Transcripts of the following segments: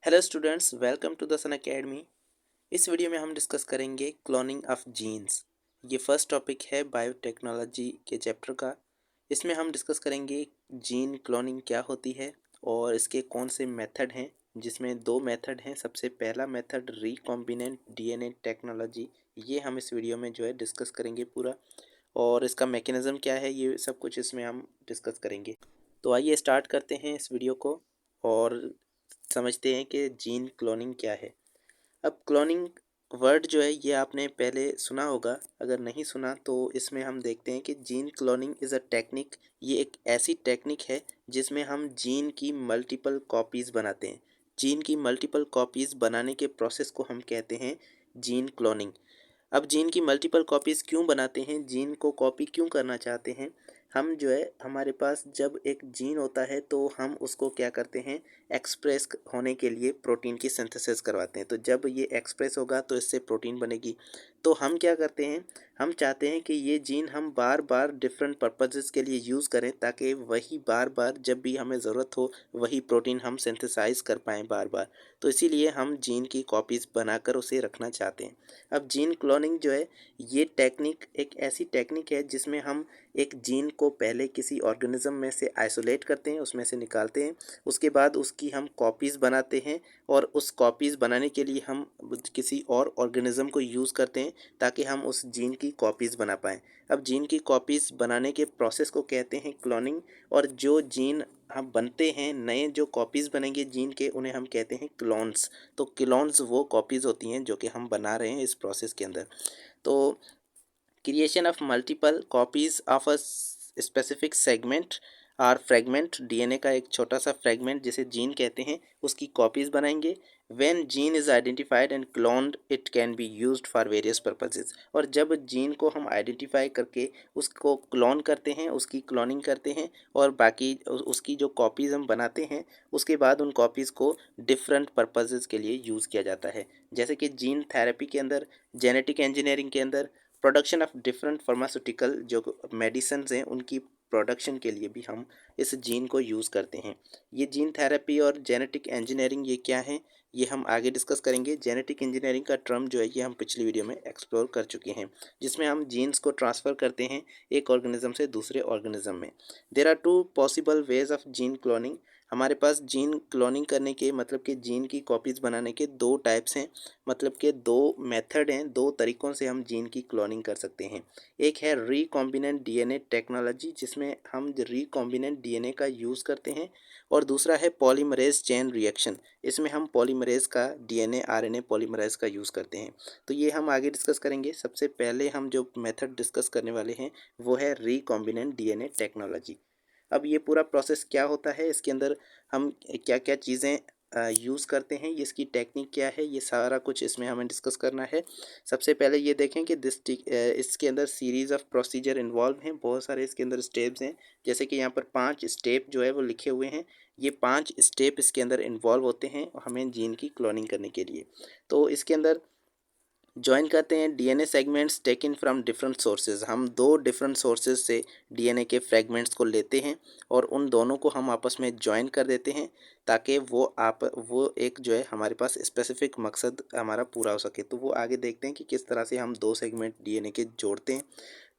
Hello students, welcome to the Sun academy. इस video में हम डिस्कस करेंगे क्लोनिंग ऑफ जीन्स। ये फर्स्ट टॉपिक है बायोटेक्नोलॉजी के चैप्टर का। इसमें हम डिस्कस करेंगे जीन क्लोनिंग क्या होती है और इसके कौन से मेथड हैं, जिसमें दो मेथड हैं। सबसे पहला मेथड रिकॉम्बिनेंट डीएनए टेक्नोलॉजी, ये हम इस वीडियो में जो है डिस्कस करेंगे पूरा, और इसका मैकेनिज़्म क्या है ये सब कुछ इसमें हम डिस्कस करेंगे। तो आइए स्टार्ट करते हैं इस वीडियो को और समझते हैं कि जीन क्लोनिंग क्या है। अब क्लोनिंग वर्ड जो है ये आपने पहले सुना होगा, अगर नहीं सुना तो इसमें हम देखते हैं कि gene cloning is a technique. ये एक ऐसी टेक्निक है जिसमें हम जीन की मल्टीपल कॉपीज़ बनाते हैं। जीन की मल्टीपल कॉपीज़ बनाने के प्रोसेस को हम कहते हैं जीन क्लोनिंग। अब जीन की मल्टीपल कॉपीज़ क्यों बनाते हैं, जीन को कॉपी क्यों करना चाहते हैं? हम जो है हमारे पास जब एक जीन होता है तो हम उसको क्या करते हैं, एक्सप्रेस होने के लिए प्रोटीन की सिंथेसिस करवाते हैं। तो जब ये एक्सप्रेस होगा तो इससे प्रोटीन बनेगी। तो हम क्या करते हैं, हम चाहते हैं कि ये जीन हम बार बार डिफरेंट पर्पसेस के लिए यूज़ करें, ताकि वही बार बार जब भी हमें ज़रूरत हो वही प्रोटीन हम सिंथेसाइज कर पाएँ बार बार। तो इसीलिए हम जीन की कॉपीज़ बनाकर उसे रखना चाहते हैं। अब जीन क्लोनिंग जो है ये टेक्निक एक ऐसी टेक्निक है जिसमें हम एक जीन को पहले किसी ऑर्गेनिज्म में से आइसोलेट करते हैं, उसमें से निकालते हैं। उसके बाद उसकी हम कॉपीज़ बनाते हैं और उस कॉपीज़ बनाने के लिए हम किसी और ऑर्गेनिज्म को यूज़ करते हैं ताकि हम उस जीन की कॉपीज़ बना पाएँ। अब जीन की कॉपीज़ बनाने के प्रोसेस को कहते हैं क्लोनिंग। और जो जीन हम बनते हैं, नए जो कॉपीज़ बनेंगे जीन के, उन्हें हम कहते हैं क्लोन्स। तो क्लोन्स वो कॉपीज़ होती हैं जो कि हम बना रहे हैं इस प्रोसेस के अंदर। तो creation of multiple copies of a specific segment और फ्रेगमेंट, डीएनए का एक छोटा सा फ्रेगमेंट जिसे जीन कहते हैं, उसकी कॉपीज़ बनाएंगे। When gene is identified and cloned it can be used for various purposes. और जब जीन को हम आइडेंटिफाई करके उसको क्लोन करते हैं, उसकी क्लोनिंग करते हैं और बाकी उसकी जो कॉपीज़ हम बनाते हैं, उसके बाद उन कॉपीज़ को डिफरेंट पर्पसेस के लिए यूज़ किया जाता है। जैसे कि जीन थेरेपी के अंदर, जेनेटिक इंजीनियरिंग के अंदर, प्रोडक्शन ऑफ डिफरेंट फार्मास्यूटिकल जो मेडिसिन हैं उनकी प्रोडक्शन के लिए भी हम इस जीन को यूज़ करते हैं। ये जीन थेरेपी और जेनेटिक इंजीनियरिंग ये क्या है, ये हम आगे डिस्कस करेंगे। जेनेटिक इंजीनियरिंग का टर्म जो है ये हम पिछली वीडियो में एक्सप्लोर कर चुके हैं, जिसमें हम जीन्स को ट्रांसफ़र करते हैं एक ऑर्गेनिज्म से दूसरे ऑर्गेनिज्म में। There are two possible ways of gene cloning. हमारे पास जीन क्लोनिंग करने के मतलब कि जीन की कॉपीज़ बनाने के दो टाइप्स हैं, मतलब कि दो मेथड हैं, दो तरीक़ों से हम जीन की क्लोनिंग कर सकते हैं। एक है रिकॉम्बिनेंट डीएनए टेक्नोलॉजी, जिसमें हम रिकॉम्बिनेंट डीएनए का यूज़ करते हैं, और दूसरा है पॉलीमरेज चेन रिएक्शन। इसमें हम पॉलीमरेज का डीएनए आरएनए पॉलीमरेज का यूज़ करते हैं। तो ये हम आगे डिस्कस करेंगे। सबसे पहले हम जो मेथड डिस्कस करने वाले हैं वो है रिकॉम्बिनेंट डीएनए टेक्नोलॉजी। अब ये पूरा प्रोसेस क्या होता है, इसके अंदर हम क्या क्या चीज़ें यूज़ करते हैं, ये इसकी टेक्निक क्या है, ये सारा कुछ इसमें हमें डिस्कस करना है। सबसे पहले ये देखें कि इसके अंदर सीरीज़ ऑफ प्रोसीजर इन्वॉल्व हैं, बहुत सारे इसके अंदर स्टेप्स हैं। जैसे कि यहाँ पर 5 स्टेप जो है वो लिखे हुए हैं। ये 5 स्टेप इसके अंदर इन्वॉल्व होते हैं हमें जीन की क्लोनिंग करने के लिए। तो इसके अंदर जॉइन करते हैं DNA segments taken from different sources. हम दो डिफरेंट सोर्सेज से डीएनए के फ्रेगमेंट्स को लेते हैं और उन दोनों को हम आपस में जॉइन कर देते हैं, ताकि वो एक जो है हमारे पास स्पेसिफिक मकसद हमारा पूरा हो सके। तो वो आगे देखते हैं कि किस तरह से हम दो सेगमेंट डीएनए के जोड़ते हैं।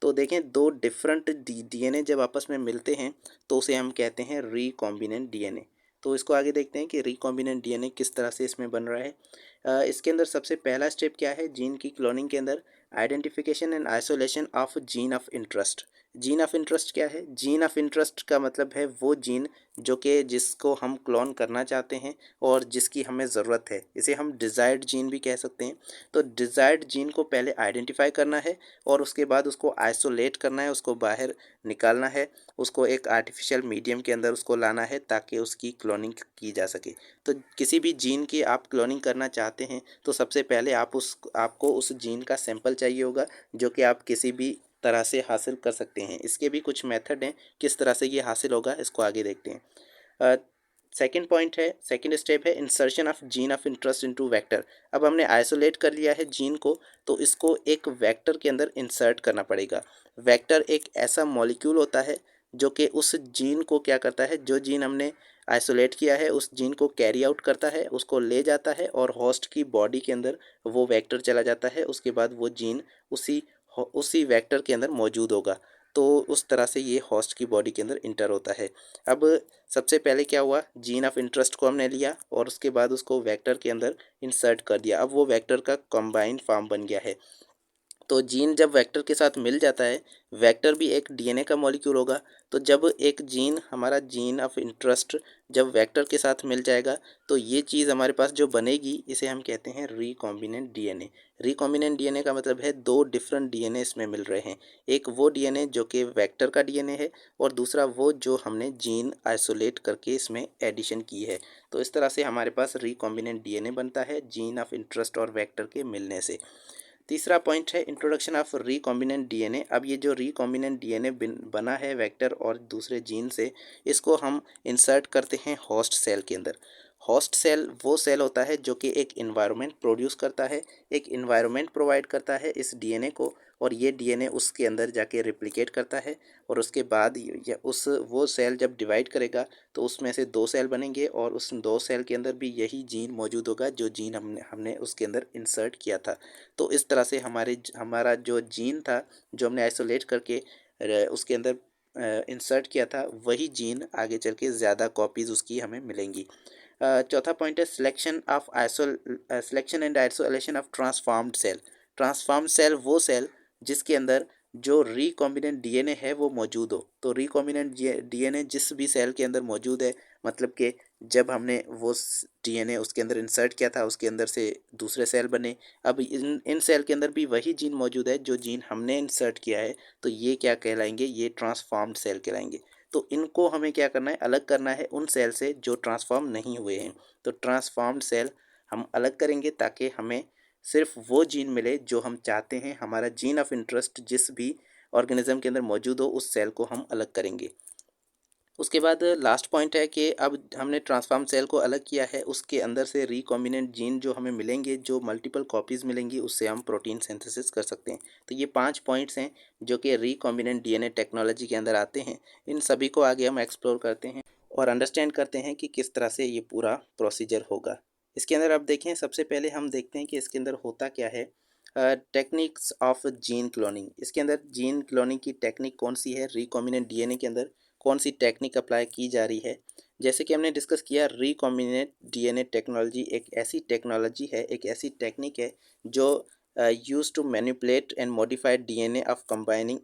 तो देखें, दो डिफरेंट डीएनए जब आपस में मिलते हैं तो उसे हम कहते हैं रिकॉम्बिनेंट डीएनए। तो इसको आगे देखते हैं कि रिकॉम्बिनेंट डीएनए किस तरह से इसमें बन रहा है। इसके अंदर सबसे पहला स्टेप क्या है जीन की क्लोनिंग के अंदर, identification and isolation of gene of interest. Gene of interest क्या है? जीन ऑफ इंटरेस्ट का मतलब है वो जीन जो कि जिसको हम क्लोन करना चाहते हैं और जिसकी हमें ज़रूरत है, इसे हम डिज़ायर्ड जीन भी कह सकते हैं। तो डिज़ायर्ड जीन को पहले आइडेंटिफाई करना है और उसके बाद उसको आइसोलेट करना है, उसको बाहर निकालना है, उसको एक आर्टिफिशियल मीडियम के अंदर उसको लाना है ताकि उसकी क्लोनिंग की जा सके। तो किसी भी जीन की आप क्लोनिंग करना चाहते हैं तो सबसे पहले आपको उस जीन का सैंपल चाहिए होगा, जो कि आप किसी भी तरह से हासिल कर सकते हैं। इसके भी कुछ मेथड हैं, किस तरह से ये हासिल होगा इसको आगे देखते हैं। सेकंड पॉइंट है, सेकंड स्टेप है insertion of gene of interest into vector. अब हमने आइसोलेट कर लिया है जीन को, तो इसको एक वेक्टर के अंदर इंसर्ट करना पड़ेगा। वेक्टर एक ऐसा मॉलिक्यूल होता है जो कि उस जीन को क्या करता है, जो जीन हमने आइसोलेट किया है उस जीन को कैरी आउट करता है, उसको ले जाता है और होस्ट की बॉडी के अंदर वो वेक्टर चला जाता है। उसके बाद वो जीन उसी वेक्टर के अंदर मौजूद होगा। तो उस तरह से ये होस्ट की बॉडी के अंदर इंटर होता है। अब सबसे पहले क्या हुआ, जीन ऑफ इंटरेस्ट को हमने लिया और उसके बाद उसको वेक्टर के अंदर इंसर्ट कर दिया। अब वो वेक्टर का कंबाइंड फॉर्म बन गया है। तो जीन जब वेक्टर के साथ मिल जाता है, वेक्टर भी एक डीएनए का मॉलिक्यूल होगा। तो जब एक जीन, हमारा जीन ऑफ इंटरेस्ट जब वेक्टर के साथ मिल जाएगा तो ये चीज़ हमारे पास जो बनेगी इसे हम कहते हैं रिकॉम्बिनेंट डीएनए। रिकॉम्बिनेंट डीएनए का मतलब है दो डिफरेंट डीएनए इसमें मिल रहे हैं। एक वो डीएनए जो कि वेक्टर का डीएनए है और दूसरा वो जो हमने जीन आइसोलेट करके इसमें एडिशन की है। तो इस तरह से हमारे पास रिकॉम्बिनेंट डीएनए बनता है जीन ऑफ इंटरेस्ट और वेक्टर के मिलने से। तीसरा पॉइंट है इंट्रोडक्शन ऑफ रिकॉम्बिनेंट डीएनए। अब ये जो रिकॉम्बिनेंट डीएनए बना है वेक्टर और दूसरे जीन से, इसको हम इंसर्ट करते हैं होस्ट सेल के अंदर। होस्ट सेल वो सेल होता है जो कि एक इन्वायरमेंट प्रोड्यूस करता है, एक इन्वायरमेंट प्रोवाइड करता है इस डीएनए को, और ये डीएनए उसके अंदर जाके रिप्लिकेट करता है। और उसके बाद वो सेल जब डिवाइड करेगा तो उसमें से दो सेल बनेंगे और उस दो सेल के अंदर भी यही जीन मौजूद होगा जो जीन हमने हमने उसके अंदर इंसर्ट किया था। तो इस तरह से हमारा जो जीन था जो हमने आइसोलेट करके उसके अंदर इंसर्ट किया था, वही जीन आगे चल के ज़्यादा कॉपीज़ उसकी हमें मिलेंगी। चौथा पॉइंट है selection and isolation of transformed cell. Transformed cell वो सेल जिसके अंदर जो रिकॉम्बिनेंट डीएनए है वो मौजूद हो। तो रिकॉम्बिनेंट डीएनए जिस भी सेल के अंदर मौजूद है, मतलब कि जब हमने वो डीएनए उसके अंदर इंसर्ट किया था उसके अंदर से दूसरे सेल बने। अब इन सेल के अंदर भी वही जीन मौजूद है जो जीन हमने इंसर्ट किया है। तो ये क्या कहलाएंगे, ये ट्रांसफॉर्म्ड सेल कहलाएंगे। तो इनको हमें क्या करना है, अलग करना है उन सेल से जो ट्रांसफॉर्म नहीं हुए हैं। तो ट्रांसफॉर्म्ड सेल हम अलग करेंगे ताकि हमें सिर्फ वो जीन मिले जो हम चाहते हैं। हमारा जीन ऑफ इंटरेस्ट जिस भी ऑर्गेनिज्म के अंदर मौजूद हो उस सेल को हम अलग करेंगे। उसके बाद लास्ट पॉइंट है कि अब हमने ट्रांसफॉर्म सेल को अलग किया है, उसके अंदर से रिकॉम्बिनेंट जीन जो हमें मिलेंगे, जो मल्टीपल कॉपीज़ मिलेंगी, उससे हम प्रोटीन सिंथेसिस कर सकते हैं। तो ये 5 पॉइंट्स हैं जो कि रिकॉम्बिनेंट डीएनए टेक्नोलॉजी के अंदर आते हैं। इन सभी को आगे हम एक्सप्लोर करते हैं और अंडरस्टैंड करते हैं कि किस तरह से ये पूरा प्रोसीजर होगा। इसके अंदर आप देखें, सबसे पहले हम देखते हैं कि इसके अंदर होता क्या है। Techniques of gene cloning. इसके अंदर जीन क्लोनिंग की टेक्निक कौन सी है, रिकॉम्बिनेंट डीएनए के अंदर कौन सी टेक्निक अप्लाई की जा रही है। जैसे कि हमने डिस्कस किया, रिकॉम्बिनेंट डीएनए टेक्नोलॉजी एक ऐसी टेक्नोलॉजी है, एक ऐसी टेक्निक है जो use to manipulate and modified DNA of combining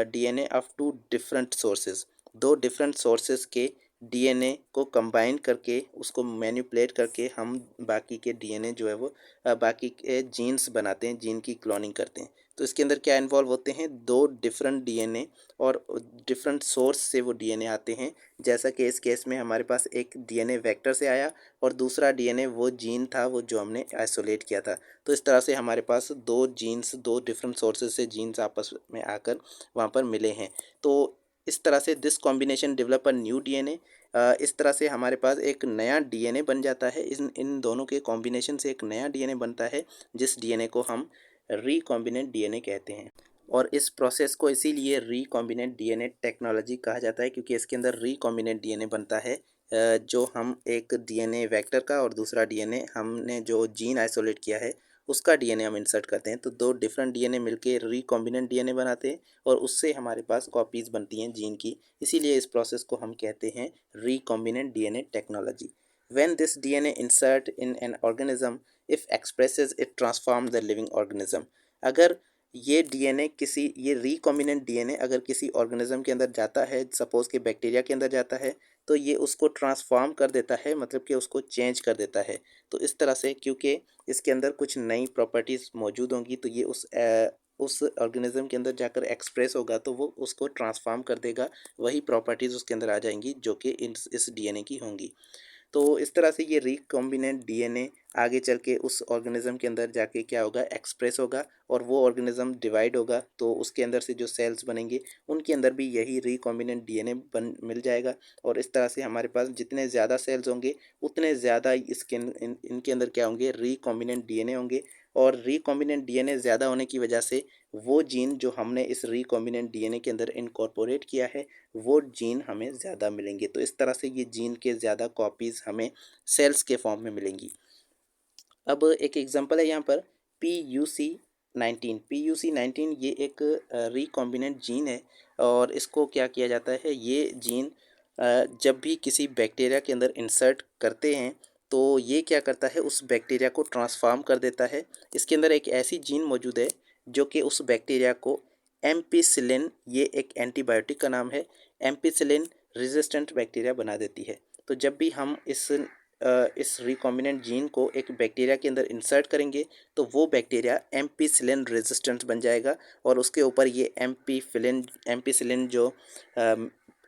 DNA of two different sources. दो डिफरेंट सोर्सेज के डीएनए को कंबाइन करके उसको मैनिपुलेट करके हम बाकी के डीएनए जो है वो बाकी के जीन्स बनाते हैं, जीन की क्लोनिंग करते हैं। तो इसके अंदर क्या इन्वॉल्व होते हैं, दो डिफरेंट डीएनए और डिफरेंट सोर्स से वो डीएनए आते हैं। जैसा कि इस केस में हमारे पास एक डीएनए वेक्टर से आया और दूसरा डीएनए वो जीन था वो जो हमने आइसोलेट किया था। तो इस तरह से हमारे पास दो जीन्स, दो डिफरेंट सोर्सेज से जीन्स आपस में आकर वहाँ पर मिले हैं। तो इस तरह से this combination develop a new DNA. इस तरह से हमारे पास एक नया डीएनए बन जाता है। इन दोनों के कॉम्बिनेशन से एक नया डीएनए बनता है जिस डीएनए को हम रिकॉम्बिनेंट डीएनए कहते हैं। और इस प्रोसेस को इसीलिए रिकॉम्बिनेंट डीएनए टेक्नोलॉजी कहा जाता है क्योंकि इसके अंदर रिकॉम्बिनेंट डीएनए बनता है। जो हम एक डीएनए वेक्टर का और दूसरा डीएनए हमने जो जीन आइसोलेट किया है उसका डीएनए हम इंसर्ट करते हैं। तो दो डिफरेंट डीएनए मिलके रिकॉम्बिनेंट डीएनए बनाते हैं और उससे हमारे पास कॉपीज़ बनती हैं जीन की। इसीलिए इस प्रोसेस को हम कहते हैं recombinant DNA technology. When this DNA insert in an organism, if expresses it transform the living organism। अगर ये रिकॉम्बिनेंट डीएनए अगर किसी ऑर्गेनिज्म के अंदर जाता है, सपोज कि बैक्टीरिया के अंदर जाता है, तो ये उसको ट्रांसफॉर्म कर देता है, मतलब कि उसको चेंज कर देता है। तो इस तरह से क्योंकि इसके अंदर कुछ नई प्रॉपर्टीज़ मौजूद होंगी तो ये उस ऑर्गेनिज्म के अंदर जाकर एक्सप्रेस होगा तो वो उसको ट्रांसफॉर्म कर देगा। वही प्रॉपर्टीज़ उसके अंदर आ जाएंगी जो कि इस डीएनए की होंगी। तो इस तरह से ये रिकॉम्बिनेंट डीएनए आगे चल के उस ऑर्गेनिज्म के अंदर जाके क्या होगा, एक्सप्रेस होगा और वो ऑर्गेनिज्म डिवाइड होगा तो उसके अंदर से जो सेल्स बनेंगे उनके अंदर भी यही रिकॉम्बिनेंट डीएनए मिल जाएगा। और इस तरह से हमारे पास जितने ज़्यादा सेल्स होंगे उतने ज़्यादा इनके अंदर क्या होंगे, रिकॉम्बिनेंट डीएनए होंगे। और रिकॉम्बिनेंट डीएनए ज़्यादा होने की वजह से वो जीन जो हमने इस रिकॉम्बिनेंट डीएनए के अंदर इनकॉर्पोरेट किया है वो जीन हमें ज़्यादा मिलेंगे। तो इस तरह से ये जीन के ज़्यादा कॉपीज़ हमें सेल्स के फॉर्म में मिलेंगी। अब एक एग्जांपल है यहाँ पर PUC19 ये एक रिकॉम्बिनेंट जीन है और इसको क्या किया जाता है, ये जीन जब भी किसी बैक्टीरिया के अंदर इंसर्ट करते हैं तो ये क्या करता है, उस बैक्टीरिया को ट्रांसफॉर्म कर देता है। इसके अंदर एक ऐसी जीन मौजूद है जो कि उस बैक्टीरिया को एम्पिसिलिन, ये एक एंटीबायोटिक का नाम है, एम्पिसिलिन रेजिस्टेंट बैक्टीरिया बना देती है। तो जब भी हम इस रिकॉम्बिनेंट जीन को एक बैक्टीरिया के अंदर इंसर्ट करेंगे तो वो बैक्टीरिया एम्पीसिलिन रेजिस्टेंट बन जाएगा और उसके ऊपर ये एम्पीसिलिन जो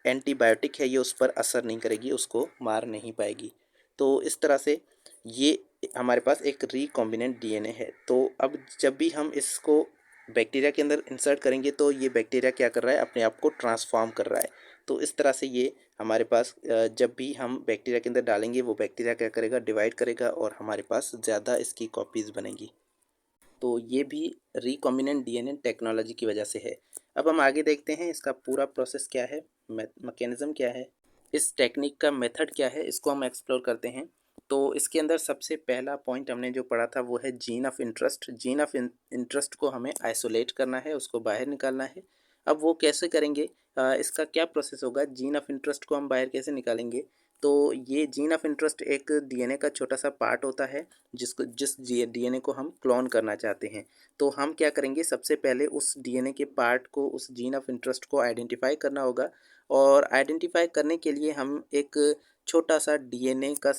एंटीबायोटिक है ये उस पर असर नहीं करेगी, उसको मार नहीं पाएगी। तो इस तरह से ये हमारे पास एक रिकॉम्बिनेंट डीएनए है। तो अब जब भी हम इसको बैक्टीरिया के अंदर इंसर्ट करेंगे तो ये बैक्टीरिया क्या कर रहा है, अपने आप को ट्रांसफॉर्म कर रहा है। तो इस तरह से ये हमारे पास जब भी हम बैक्टीरिया के अंदर डालेंगे वो बैक्टीरिया क्या करेगा, डिवाइड करेगा और हमारे पास ज़्यादा इसकी कॉपीज़ बनेंगी। तो ये भी रिकॉम्बिनेंट डीएनए टेक्नोलॉजी की वजह से है। अब हम आगे देखते हैं इसका पूरा प्रोसेस क्या है, मैकेनिज़्म क्या है, इस टेक्निक का मेथड क्या है, इसको हम एक्सप्लोर करते हैं। तो इसके अंदर सबसे पहला पॉइंट हमने जो पढ़ा था वो है gene of interest. Gene of interest को हमें आइसोलेट करना है, उसको बाहर निकालना है। अब वो कैसे करेंगे, इसका क्या प्रोसेस होगा, जीन ऑफ इंटरेस्ट को हम बाहर कैसे निकालेंगे। तो ये जीन ऑफ इंटरेस्ट एक डीएनए का छोटा सा पार्ट होता है जिस डीएनए को हम क्लोन करना चाहते हैं। तो हम क्या करेंगे, सबसे पहले उस डीएनए के पार्ट को, उस जीन ऑफ इंटरेस्ट को आइडेंटिफाई करना होगा और आइडेंटिफाई करने के लिए हम एक छोटा सा डीएनए का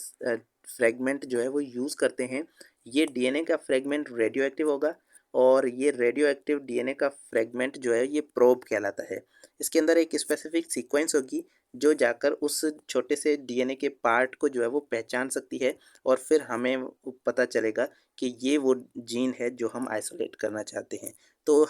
फ्रेगमेंट जो है वो यूज़ करते हैं। ये डीएनए का फ्रेगमेंट रेडियो एक्टिव होगा और ये रेडियो एक्टिव डीएनए का फ्रेगमेंट जो है ये प्रोब कहलाता है। इसके अंदर एक स्पेसिफिक सीक्वेंस होगी जो जाकर उस छोटे से डीएनए के पार्ट को जो है वो पहचान सकती है और फिर हमें पता चलेगा कि ये वो जीन है जो हम आइसोलेट करना चाहते हैं। तो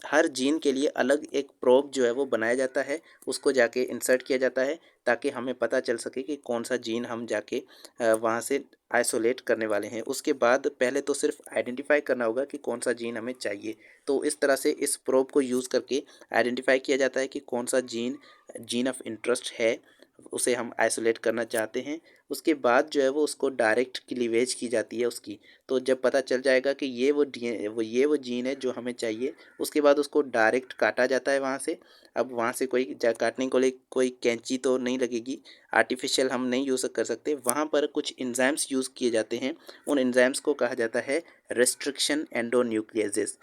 हर जीन के लिए अलग एक प्रोब जो है वो बनाया जाता है, उसको जाके इंसर्ट किया जाता है ताकि हमें पता चल सके कि कौन सा जीन हम जाके वहाँ से आइसोलेट करने वाले हैं। उसके बाद पहले तो सिर्फ आइडेंटिफाई करना होगा कि कौन सा जीन हमें चाहिए। तो इस तरह से इस प्रोब को यूज़ करके आइडेंटिफाई किया जाता है कि कौन सा जीन ऑफ इंटरेस्ट है, उसे हम आइसोलेट करना चाहते हैं। उसके बाद जो है वो उसको डायरेक्ट क्लीवेज की जाती है उसकी। तो जब पता चल जाएगा कि ये वो जीन है जो हमें चाहिए, उसके बाद उसको डायरेक्ट काटा जाता है वहाँ से। अब वहाँ से काटने को लिए कोई कैंची तो नहीं लगेगी, आर्टिफिशियल हम नहीं यूज़ कर सकते। वहाँ पर कुछ एंजाइम्स यूज़ किए जाते हैं, उन एंजाइम्स को कहा जाता है रेस्ट्रिक्शन एंडोन्यूक्लियेजेस।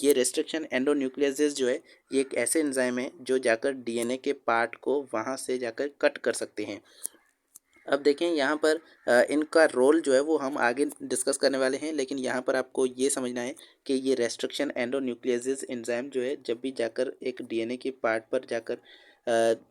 ये रेस्ट्रिक्शन एंडोन्यूक्लियेजेस जो है ये एक ऐसे एंजाइम है जो जाकर डीएनए के पार्ट को वहाँ से जाकर कट कर सकते हैं। अब देखें यहाँ पर इनका रोल जो है वो हम आगे डिस्कस करने वाले हैं, लेकिन यहाँ पर आपको ये समझना है कि ये रेस्ट्रिक्शन एंडोन्यूक्लियेजेस एंजाइम जो है जब भी जाकर एक डीएनए के पार्ट पर जाकर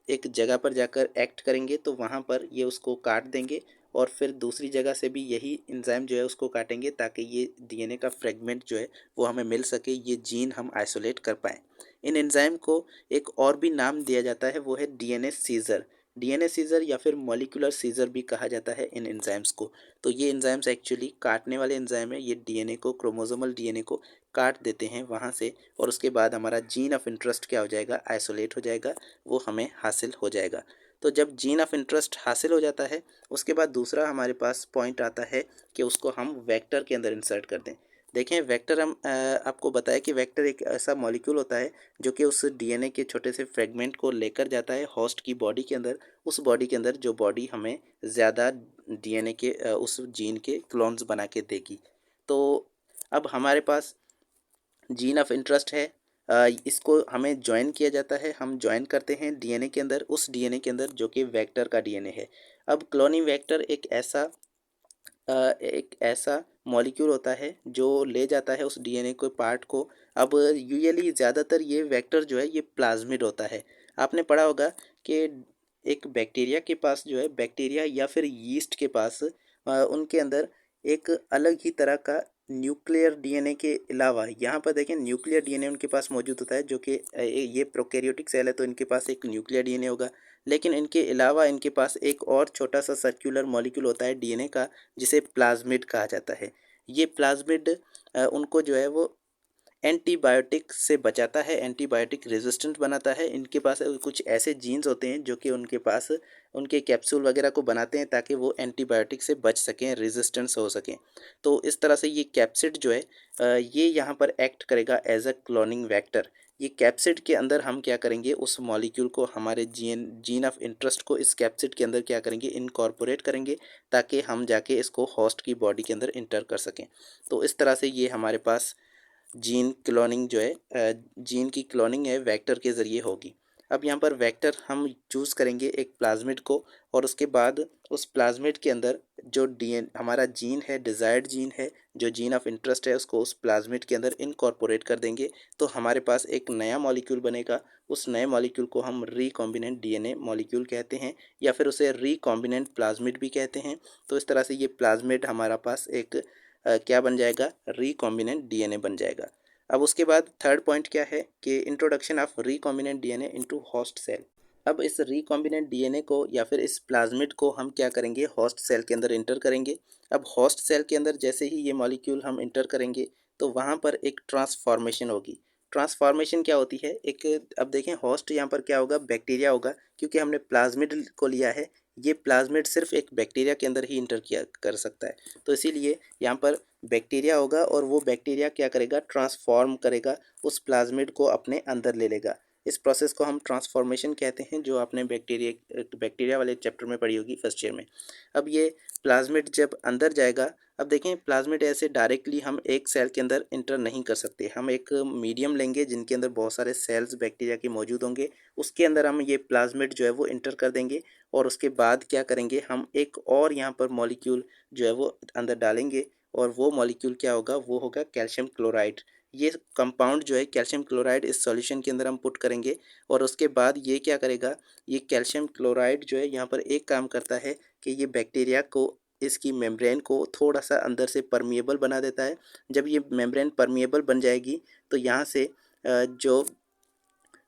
एक जगह पर जाकर एक्ट करेंगे तो वहाँ पर ये उसको काट देंगे और फिर दूसरी जगह से भी यही एंजाइम जो है उसको काटेंगे ताकि ये डीएनए का फ्रेगमेंट जो है वो हमें मिल सके, ये जीन हम आइसोलेट कर पाएँ। इन एंजाइम को एक और भी नाम दिया जाता है, वो है डीएनए सीजर। डीएनए सीजर या फिर मॉलिक्यूलर सीजर भी कहा जाता है इन एंजाइम्स को। तो ये एंजाइम्स एक्चुअली काटने वाले एंजाइम है, ये डीएनए को, क्रोमोसोमल डीएनए को काट देते हैं वहाँ से और उसके बाद हमारा जीन ऑफ इंटरेस्ट क्या हो जाएगा, आइसोलेट हो जाएगा, वो हमें हासिल हो जाएगा। तो जब जीन ऑफ इंटरेस्ट हासिल हो जाता है उसके बाद दूसरा हमारे पास पॉइंट आता है कि उसको हम वेक्टर के अंदर इंसर्ट कर दें। देखें वेक्टर, हम आपको बताया कि वेक्टर एक ऐसा मॉलिक्यूल होता है जो कि उस डीएनए के छोटे से फ्रेगमेंट को लेकर जाता है होस्ट की बॉडी के अंदर, उस बॉडी के अंदर जो बॉडी हमें ज़्यादा डीएनए के उस जीन के क्लोन्स बना के देगी। तो अब हमारे पास जीन ऑफ इंटरेस्ट है, इसको हमें ज्वाइन किया जाता है, हम ज्वाइन करते हैं डीएनए के अंदर, उस डीएनए के अंदर जो कि वेक्टर का डीएनए है। अब क्लोनिंग वेक्टर एक ऐसा मॉलिक्यूल होता है जो ले जाता है उस डीएनए के पार्ट को। अब यूजुअली ज़्यादातर ये वेक्टर जो है ये प्लाज्मिड होता है। आपने पढ़ा होगा कि एक बैक्टीरिया के पास जो है, बैक्टीरिया या फिर यीस्ट के पास उनके अंदर एक अलग ही तरह का न्यूक्लियर डीएनए के अलावा यहाँ पर देखें न्यूक्लियर डीएनए उनके पास मौजूद होता है जो कि ये प्रोकैरियोटिक सेल है तो इनके पास एक न्यूक्लियर डीएनए होगा। लेकिन इनके अलावा इनके पास एक और छोटा सा सर्कुलर मॉलिक्यूल होता है डीएनए का जिसे प्लाज्मिड कहा जाता है। ये प्लाज्मिड उनको जो है वो एंटीबायोटिक से बचाता है, एंटीबायोटिक रेजिस्टेंट बनाता है। इनके पास कुछ ऐसे जीन्स होते हैं जो कि उनके पास उनके कैप्सूल वगैरह को बनाते हैं ताकि वो एंटीबायोटिक से बच सकें, रेजिस्टेंस हो सकें। तो इस तरह से ये कैप्सिड जो है ये यहाँ पर एक्ट करेगा एज अ क्लोनिंग वेक्टर। ये कैप्सिड के अंदर हम क्या करेंगे, उस मॉलिक्यूल को, हमारे जीन ऑफ इंटरेस्ट को इस कैप्सिड के अंदर क्या करेंगे, इनकॉर्पोरेट करेंगे ताकि हम जाके इसको होस्ट की बॉडी के अंदर इंटर कर सकें। तो इस तरह से ये हमारे पास जीन क्लोनिंग जो है, जीन की क्लोनिंग है वेक्टर के ज़रिए होगी। अब यहाँ पर वेक्टर हम चूज़ करेंगे एक प्लाज्मिड को, और उसके बाद उस प्लाज्मिड के अंदर जो डीएन हमारा जीन है, डिज़ायर्ड जीन है, जो जीन ऑफ इंटरेस्ट है, उसको उस प्लाज्मिड के अंदर इनकॉर्पोरेट कर देंगे। तो हमारे पास एक नया मॉलिक्यूल बनेगा। उस नए मॉलिक्यूल को हम रिकॉम्बिनेंट डीएनए मॉलिक्यूल कहते हैं, या फिर उसे रिकॉम्बिनेंट प्लाज्मिड भी कहते हैं। तो इस तरह से ये प्लाज्मिड हमारा पास एक क्या बन जाएगा, रिकॉम्बिनेंट डीएनए बन जाएगा। अब उसके बाद थर्ड पॉइंट क्या है कि introduction of recombinant DNA into host cell. अब इस रिकॉम्बिनेंट डीएनए को या फिर इस प्लाज्मिड को हम क्या करेंगे, होस्ट सेल के अंदर इंटर करेंगे। अब होस्ट सेल के अंदर जैसे ही ये मॉलिक्यूल हम इंटर करेंगे तो वहाँ पर एक ट्रांसफॉर्मेशन होगी। ट्रांसफॉर्मेशन क्या होती है, एक, अब देखें होस्ट यहाँ पर क्या होगा, बैक्टीरिया होगा, क्योंकि हमने प्लाज्मिड को लिया है। ये प्लाज्मिड सिर्फ एक बैक्टीरिया के अंदर ही इंटर किया कर सकता है। तो इसीलिए यहाँ पर बैक्टीरिया होगा, और वो बैक्टीरिया क्या करेगा, ट्रांसफॉर्म करेगा, उस प्लाज्मिड को अपने अंदर ले लेगा। इस प्रोसेस को हम ट्रांसफॉर्मेशन कहते हैं, जो आपने बैक्टीरिया वाले चैप्टर में पढ़ी होगी फर्स्ट ईयर में। अब ये प्लाज्मिड जब अंदर जाएगा, अब देखें प्लाज्मिड ऐसे डायरेक्टली हम एक सेल के अंदर इंटर नहीं कर सकते। हम एक मीडियम लेंगे जिनके अंदर बहुत सारे सेल्स बैक्टीरिया के मौजूद होंगे, उसके अंदर हम ये प्लाज्मिड जो है वो इंटर कर देंगे, और उसके बाद क्या करेंगे, हम एक और यहाँ पर मॉलिक्यूल जो है वो अंदर डालेंगे, और वो मॉलिक्यूल क्या होगा, वो होगा कैल्शियम क्लोराइड। ये कंपाउंड जो है कैल्शियम क्लोराइड इस सॉल्यूशन के अंदर हम पुट करेंगे, और उसके बाद ये क्या करेगा, ये कैल्शियम क्लोराइड जो है यहाँ पर एक काम करता है कि ये बैक्टीरिया को, इसकी मेम्ब्रेन को थोड़ा सा अंदर से परमिएबल बना देता है। जब ये मेम्ब्रेन परमिएबल बन जाएगी तो यहाँ से जो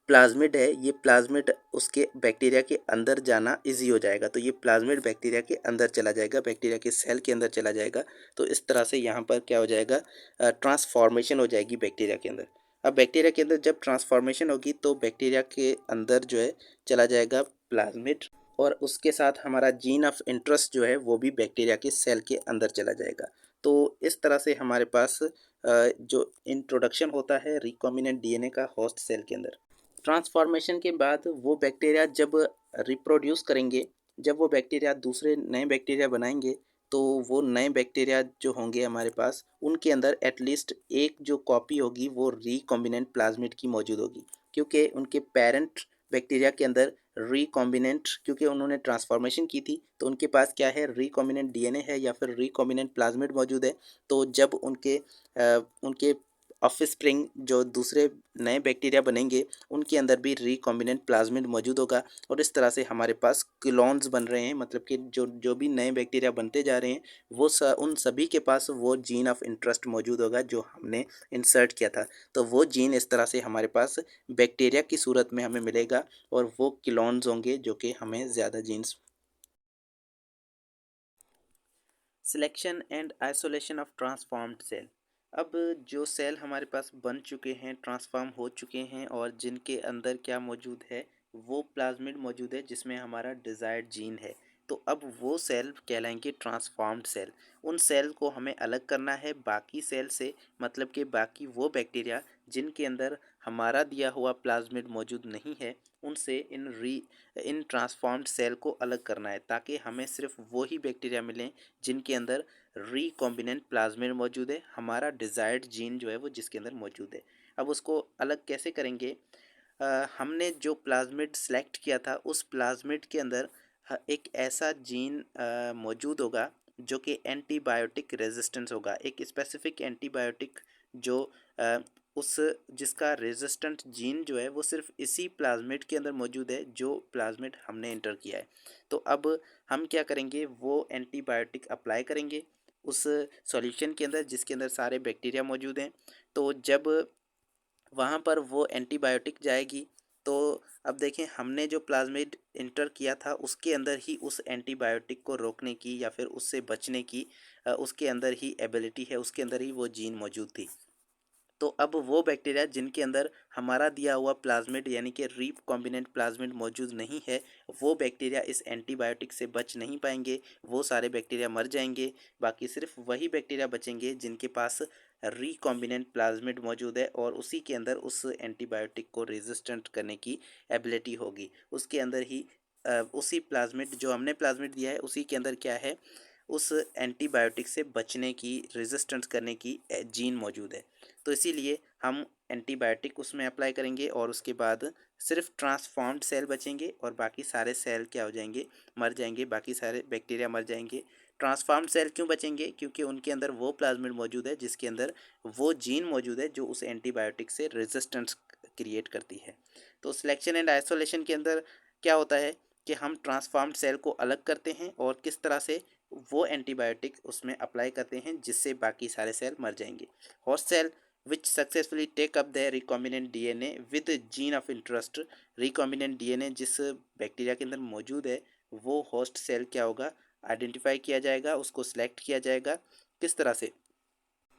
प्लाज्मिड है, ये प्लाज्मिड उसके बैक्टीरिया के अंदर जाना इजी हो जाएगा। तो ये प्लाज्मिड बैक्टीरिया के अंदर चला जाएगा, बैक्टीरिया के सेल के अंदर चला जाएगा। तो इस तरह से यहाँ पर क्या हो जाएगा, ट्रांसफॉर्मेशन हो जाएगी बैक्टीरिया के अंदर। अब बैक्टीरिया के अंदर जब ट्रांसफॉर्मेशन होगी तो बैक्टीरिया के अंदर जो है चला जाएगा प्लाज्मिड, और उसके साथ हमारा जीन ऑफ इंटरेस्ट जो है वो भी बैक्टीरिया के सेल के अंदर चला जाएगा। तो इस तरह से हमारे पास जो इंट्रोडक्शन होता है रिकॉम्बिनेंट डीएनए का होस्ट सेल के अंदर। ट्रांसफॉर्मेशन के बाद वो बैक्टीरिया जब रिप्रोड्यूस करेंगे, जब वो बैक्टीरिया दूसरे नए बैक्टीरिया बनाएंगे, तो वो नए बैक्टीरिया जो होंगे हमारे पास, उनके अंदर एटलीस्ट एक जो कॉपी होगी वो रिकॉम्बिनेंट प्लाज्मिड की मौजूद होगी, क्योंकि उनके पेरेंट बैक्टीरिया के अंदर रिकॉम्बिनेंट, क्योंकि उन्होंने ट्रांसफॉर्मेशन की थी तो उनके पास क्या है, रिकॉम्बिनेंट डीएनए है या फिर रिकॉम्बिनेंट प्लाज्मिड मौजूद है। तो जब उनके ऑफस्प्रिंग जो दूसरे नए बैक्टीरिया बनेंगे, उनके अंदर भी रिकॉम्बिनेंट प्लाज्मिड मौजूद होगा, और इस तरह से हमारे पास क्लोन्स बन रहे हैं। मतलब कि जो जो भी नए बैक्टीरिया बनते जा रहे हैं वो उन सभी के पास वो जीन ऑफ इंटरेस्ट मौजूद होगा जो हमने इंसर्ट किया था। तो वो जीन इस तरह से हमारे पास बैक्टीरिया की सूरत में हमें मिलेगा, और वो क्लोन्स होंगे जो कि हमें ज़्यादा genes. Selection and isolation of transformed cell. अब जो सेल हमारे पास बन चुके हैं, ट्रांसफॉर्म हो चुके हैं, और जिनके अंदर क्या मौजूद है, वो प्लाज्मिड मौजूद है जिसमें हमारा डिज़ायर्ड जीन है। तो अब वो सेल कहलाएंगे ट्रांसफॉर्म्ड सेल। उन सेल को हमें अलग करना है बाकी सेल से, मतलब कि बाकी वो बैक्टीरिया जिनके अंदर हमारा दिया हुआ प्लाज्मिड मौजूद नहीं है, उनसे इन ट्रांसफॉर्म्ड सेल को अलग करना है, ताकि हमें सिर्फ वो ही बैक्टीरिया मिलें जिनके अंदर रिकॉम्बिनेंट प्लाज्मिड मौजूद है, हमारा डिज़ायर्ड जीन जो है वो जिसके अंदर मौजूद है। अब उसको अलग कैसे करेंगे, हमने जो प्लाज्मिड सेलेक्ट किया था उस प्लाज्मिड के अंदर एक ऐसा जीन मौजूद होगा जो कि एंटीबायोटिक रेजिस्टेंस होगा, एक स्पेसिफिक एंटीबायोटिक जो अ, उस जिसका रेजिस्टेंट जीन जो है वो सिर्फ इसी प्लाज्मिड के अंदर मौजूद है जो प्लाज्मिड हमने इंटर किया है। तो अब हम क्या करेंगे, वो एंटीबायोटिक अप्लाई करेंगे उस सॉल्यूशन के अंदर जिसके अंदर सारे बैक्टीरिया मौजूद हैं। तो जब वहाँ पर वो एंटीबायोटिक जाएगी, तो अब देखें, हमने जो प्लाज्मिड इंटर किया था उसके अंदर ही उस एंटीबायोटिक को रोकने की या फिर उससे बचने की उसके अंदर ही एबिलिटी है, उसके अंदर ही वो जीन मौजूद थी। तो अब वो बैक्टीरिया जिनके अंदर हमारा दिया हुआ प्लाज्मिड यानी कि रिकॉम्बिनेंट प्लाज्मिड मौजूद नहीं है, वो बैक्टीरिया इस एंटीबायोटिक से बच नहीं पाएंगे, वो सारे बैक्टीरिया मर जाएंगे। बाकी सिर्फ वही बैक्टीरिया बचेंगे जिनके पास रिकॉम्बिनेंट प्लाज्मिड मौजूद है और उसी के अंदर उस एंटीबायोटिक को रेजिस्टेंट करने की एबिलिटी होगी। उसके अंदर ही उसी प्लाज्मिड जो हमने प्लाज्मिड दिया है उसी के अंदर क्या है, उस एंटीबायोटिक से बचने की, रेजिस्टेंस करने की जीन मौजूद है। तो इसीलिए हम एंटीबायोटिक उसमें अप्लाई करेंगे और उसके बाद सिर्फ ट्रांसफॉर्म्ड सेल बचेंगे और बाकी सारे सेल क्या हो जाएंगे, मर जाएंगे, बाकी सारे बैक्टीरिया मर जाएंगे। ट्रांसफॉर्म्ड सेल क्यों बचेंगे? क्योंकि उनके अंदर वो प्लाज्मिड मौजूद है जिसके अंदर वो जीन मौजूद है जो उस एंटीबायोटिक से रेजिस्टेंस क्रिएट करती है। तो सिलेक्शन एंड आइसोलेशन के अंदर क्या होता है कि हम ट्रांसफॉर्म्ड सेल को अलग करते हैं और किस तरह से वो एंटीबायोटिक उसमें अप्लाई करते हैं जिससे बाकी सारे सेल मर जाएंगे। Host cell which successfully take up their recombinant DNA with gene of interest। recombinant DNA जिस बैक्टीरिया के अंदर मौजूद है वो होस्ट सेल क्या होगा, आइडेंटिफाई किया जाएगा, उसको सिलेक्ट किया जाएगा। किस तरह से?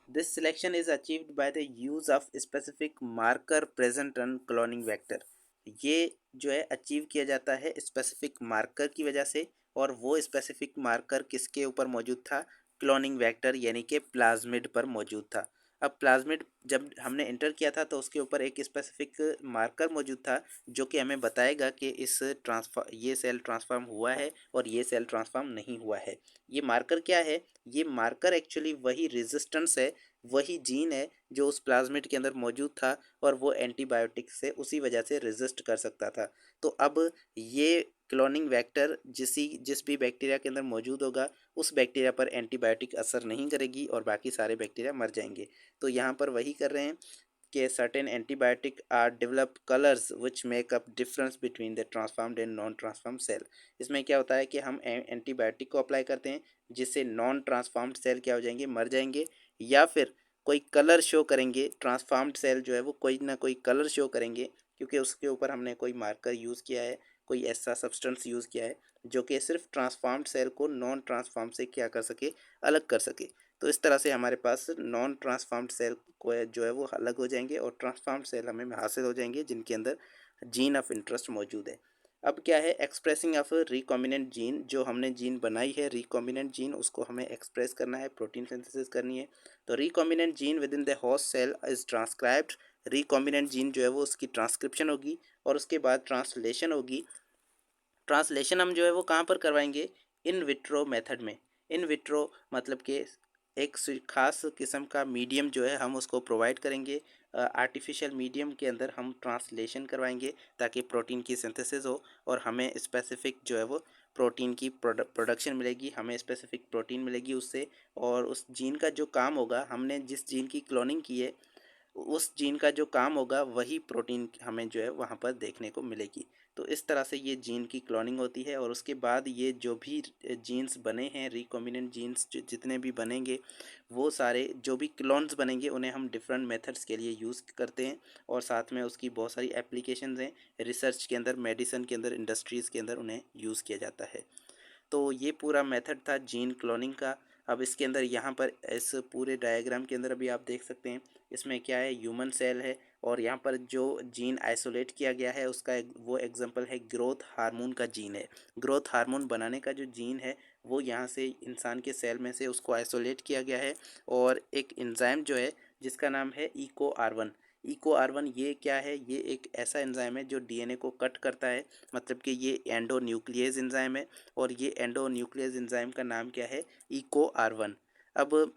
This selection is achieved by the use of specific marker present on cloning vector. ये जो है अचीव किया जाता है स्पेसिफिक मार्कर की वजह से, और वो स्पेसिफिक मार्कर किसके ऊपर मौजूद था? क्लोनिंग वेक्टर यानी कि प्लाज्मिड पर मौजूद था। अब प्लाज्मिड जब हमने इंटर किया था तो उसके ऊपर एक स्पेसिफिक मार्कर मौजूद था जो कि हमें बताएगा कि इस ट्रांसफर ये सेल ट्रांसफॉर्म हुआ है और ये सेल ट्रांसफॉर्म नहीं हुआ है। ये मार्कर क्या है? ये मार्कर एक्चुअली वही रेजिस्टेंस है, वही जीन है जो उस प्लाज्मिड के अंदर मौजूद था और वो एंटीबायोटिक से उसी वजह से रेजिस्ट कर सकता था। तो अब ये क्लोनिंग वेक्टर जिस भी बैक्टीरिया के अंदर मौजूद होगा उस बैक्टीरिया पर एंटीबायोटिक असर नहीं करेगी और बाकी सारे बैक्टीरिया मर जाएंगे। तो यहाँ पर वही कर रहे हैं कि certain antibiotic are develop colours which make up difference between the transformed and non transformed cell. इसमें क्या होता है कि हम एंटीबायोटिक को अप्लाई करते हैं जिससे नॉन ट्रांसफॉर्म्ड सेल क्या हो जाएंगे, मर जाएंगे, या फिर कोई कलर शो करेंगे। ट्रांसफॉर्म्ड सेल जो है वो कोई ना कोई कलर शो करेंगे क्योंकि उसके ऊपर हमने कोई मार्कर यूज़ किया है, कोई ऐसा सब्सटेंस यूज़ किया है जो कि सिर्फ ट्रांसफॉर्म्ड सेल को नॉन ट्रांसफॉर्म से क्या कर सके, अलग कर सके। तो इस तरह से हमारे पास नॉन ट्रांसफॉर्म्ड सेल को जो है वो अलग हो जाएंगे और ट्रांसफॉर्म्ड सेल हमें हासिल हो जाएंगे जिनके अंदर जीन ऑफ इंटरेस्ट मौजूद है। अब क्या है, एक्सप्रेसिंग ऑफ रिकॉम्बिनेंट जीन। जो हमने जीन बनाई है रिकॉम्बिनेंट जीन, उसको हमें एक्सप्रेस करना है, प्रोटीन सिंथेसिस करनी है। तो recombinant gene within the host cell is transcribed. Recombinant gene जो है वो उसकी ट्रांसक्रिप्शन होगी और उसके बाद ट्रांसलेशन होगी। ट्रांसलेशन हम जो है वो कहाँ पर करवाएंगे? इन विट्रो मेथड में। इन विट्रो मतलब कि एक खास किस्म का मीडियम जो है हम उसको प्रोवाइड करेंगे। आर्टिफिशियल मीडियम के अंदर हम ट्रांसलेशन करवाएंगे ताकि प्रोटीन की सिंथेसिस हो और हमें स्पेसिफिक जो है वो प्रोटीन की प्रोडक्शन मिलेगी, हमें स्पेसिफिक प्रोटीन मिलेगी उससे। और उस जीन का जो काम होगा, हमने जिस जीन की क्लोनिंग की है उस जीन का जो काम होगा वही प्रोटीन हमें जो है वहाँ पर देखने को मिलेगी। तो इस तरह से ये जीन की क्लोनिंग होती है और उसके बाद ये जो भी जीन्स बने हैं, रिकॉम्बिनेंट जीन्स जितने भी बनेंगे वो सारे जो भी क्लोन्स बनेंगे उन्हें हम डिफरेंट मेथड्स के लिए यूज़ करते हैं और साथ में उसकी बहुत सारी एप्लीकेशंस हैं। रिसर्च के अंदर, मेडिसिन के अंदर, इंडस्ट्रीज़ के अंदर उन्हें यूज़ किया जाता है। तो ये पूरा मेथड था जीन क्लोनिंग का। अब इसके अंदर यहाँ पर इस पूरे डायग्राम के अंदर अभी आप देख सकते हैं इसमें क्या है, ह्यूमन सेल है और यहाँ पर जो जीन आइसोलेट किया गया है उसका वो एग्जांपल है ग्रोथ हार्मोन का जीन है। ग्रोथ हार्मोन बनाने का जो जीन है वो यहाँ से इंसान के सेल में से उसको आइसोलेट किया गया है और एक एंजाइम जो है जिसका नाम है इको आर1। इको आर1 ये क्या है? ये एक ऐसा एंजाइम है जो डीएनए को कट करता है, मतलब कि ये एंडो न्यूक्लियस एंजाइम है और ये एंडो न्यूक्लियस एंजाइम का नाम क्या है? इको आर1। अब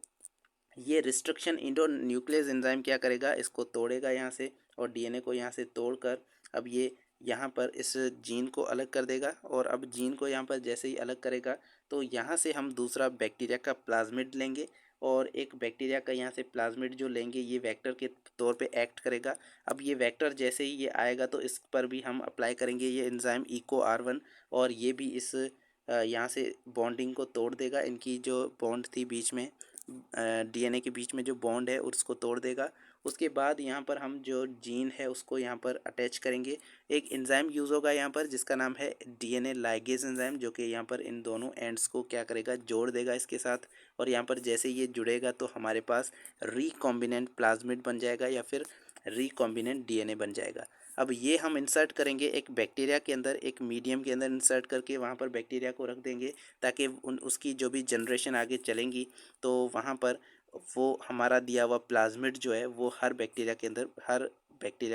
ये रिस्ट्रिक्शन इंडो न्यूक्लियस एंजाइम क्या करेगा, इसको तोड़ेगा यहाँ से और डीएनए को यहाँ से तोड़कर अब ये यहाँ पर इस जीन को अलग कर देगा। और अब जीन को यहाँ पर जैसे ही अलग करेगा तो यहाँ से हम दूसरा बैक्टीरिया का प्लाज्मिड लेंगे और एक बैक्टीरिया का यहाँ से प्लाज्मिड जो लेंगे ये वेक्टर के तौर पे एक्ट करेगा। अब ये वेक्टर जैसे ही ये आएगा तो इस पर भी हम अप्लाई करेंगे ये एंजाइम इको आर1 और ये भी इस यहाँ से बॉन्डिंग को तोड़ देगा। इनकी जो बॉन्ड थी बीच में, डीएनए के बीच में जो बॉन्ड है उसको तोड़ देगा उसके बाद यहाँ पर हम जो जीन है उसको यहाँ पर अटैच करेंगे। एक एंजाइम यूज़ होगा यहाँ पर जिसका नाम है डीएनए लाइगेज एंजाइम, जो कि यहाँ पर इन दोनों एंड्स को क्या करेगा, जोड़ देगा इसके साथ। और यहाँ पर जैसे ये जुड़ेगा तो हमारे पास रिकॉम्बिनेंट प्लाज्मिड बन जाएगा या फिर रिकॉम्बिनेंट डीएनए बन जाएगा। अब ये हम इंसर्ट करेंगे एक बैक्टीरिया के अंदर, एक मीडियम के अंदर इंसर्ट करके वहाँ पर बैक्टीरिया को रख देंगे, ताकि उसकी जो भी जनरेशन आगे चलेंगी तो वहाँ पर वो हमारा दिया हुआ प्लाज्मिड जो है वो हर बैक्टीरिया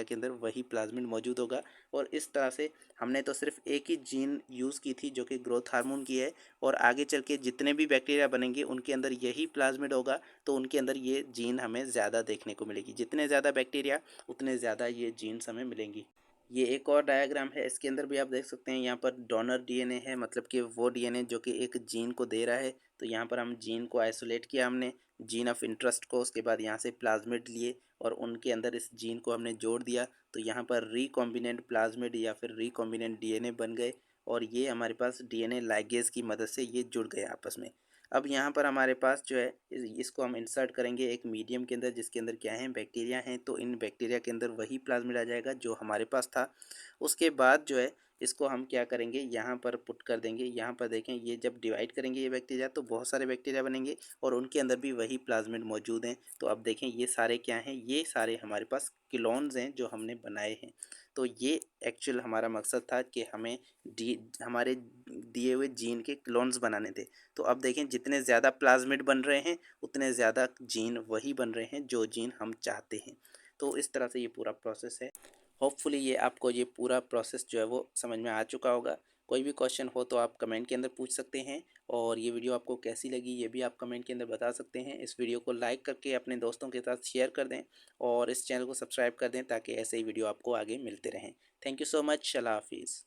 के अंदर वही प्लाज्मिड मौजूद होगा। और इस तरह से हमने तो सिर्फ एक ही जीन यूज़ की थी जो कि ग्रोथ हार्मोन की है, और आगे चल के जितने भी बैक्टीरिया बनेंगे उनके अंदर यही प्लाज्मिड होगा, तो उनके अंदर ये जीन हमें ज़्यादा देखने को मिलेगी। जितने ज़्यादा बैक्टीरिया उतने ज़्यादा ये जीन्स हमें मिलेंगी। ये एक और डायग्राम है, इसके अंदर भी आप देख सकते हैं यहाँ पर डोनर डीएनए है, मतलब कि वो डीएनए जो कि एक जीन को दे रहा है। तो यहाँ पर हम जीन को आइसोलेट किया हमने, जीन ऑफ इंटरेस्ट को, उसके बाद यहाँ से प्लाज्मिड लिए और उनके अंदर इस जीन को हमने जोड़ दिया, तो यहाँ पर रिकॉम्बिनेंट प्लाज्मिड या फिर रिकॉम्बिनेंट डीएनए बन गए, और ये हमारे पास डीएनए लाइगेज की मदद से ये जुड़ गए आपस में। अब यहाँ पर हमारे पास जो है इसको हम इंसर्ट करेंगे एक मीडियम के अंदर, जिसके अंदर क्या है, बैक्टीरिया हैं। तो इन बैक्टीरिया के अंदर वही प्लाज्मिड आ जाएगा जो हमारे पास था। उसके बाद जो है इसको हम क्या करेंगे, यहाँ पर पुट कर देंगे। यहाँ पर देखें, ये जब डिवाइड करेंगे ये बैक्टीरिया तो बहुत सारे बैक्टीरिया बनेंगे और उनके अंदर भी वही प्लाज्मिड मौजूद हैं। तो अब देखें ये सारे क्या हैं, ये सारे हमारे पास क्लोन्स हैं जो हमने बनाए हैं। तो ये एक्चुअल हमारा मकसद था कि हमें हमारे दिए हुए जीन के क्लोन्स बनाने थे। तो अब देखें जितने ज़्यादा प्लाज्मिड बन रहे हैं उतने ज़्यादा जीन वही बन रहे हैं जो जीन हम चाहते हैं। तो इस तरह से ये पूरा प्रोसेस है। होपफुली ये आपको ये पूरा प्रोसेस जो है वो समझ में आ चुका होगा। कोई भी क्वेश्चन हो तो आप कमेंट के अंदर पूछ सकते हैं, और ये वीडियो आपको कैसी लगी ये भी आप कमेंट के अंदर बता सकते हैं। इस वीडियो को लाइक करके अपने दोस्तों के साथ शेयर कर दें और इस चैनल को सब्सक्राइब कर दें ताकि ऐसे ही वीडियो आपको आगे मिलते रहें। Thank you so much. अल्लाह हाफिज़।